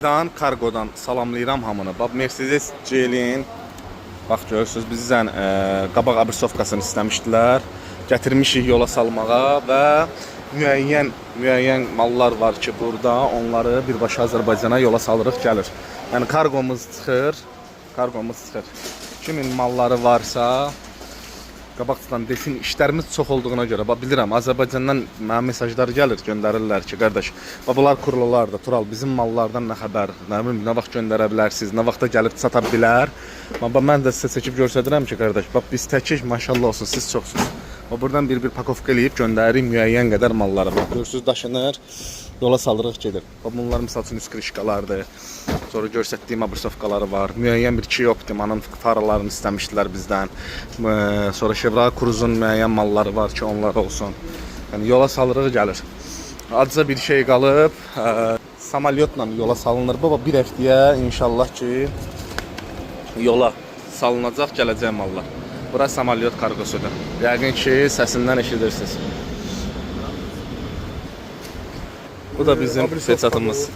Dan Kargodan salamlayıram hamını. Bax Mercedes G-Lin. Bax görürsüz bizdən qabaq abrisovkasını istəmişdilər. Gətirmişik yola salmağa və müəyyən mallar var ki, burada onları birbaşa Azərbaycana yola salırıq gəlir. Yəni kargomuz çıxır. Kimin malları varsa qabaqdan desin, işlərimiz çox olduğuna görə. Bax bilirəm, Azərbaycandan mənə mesajlar gəlir, göndərirlər ki, qardaş, bax bunlar kurulalarda, Tural bizim mallardan nə xəbər, nə vaxt göndərə bilərsiniz, nə vaxta gəlib sata bilər. Bax mən də sizə çəkib göstərirəm ki, qardaş, bax biz təkik, maşallah olsun, siz çoxsunuz. Bax buradan bir pakovka eləyib göndəririk müəyyən qədər malları. Bax görürsüz daşınır, yola salırıq gedir. Bax bunlar misal üçün üst krişkalardır. Sonra göstərdiyim abrisovkaları var. Müəyyən bir Kia Optima'nın faralarını istəmişdilər bizdən. Sonra Chevrolet Cruze'un müəyyən malları var ki, onlar olsun. Yəni yola salırıq gəlir. Adca bir şey qalıb, samalyotla yola salınır. Baba bir həftəyə inşallah ki yola salınacaq gələcək mallar. Bura samalyot kargosudur. Yəqin ki səsindən eşidirsiniz. Bu da bizim seçatımız.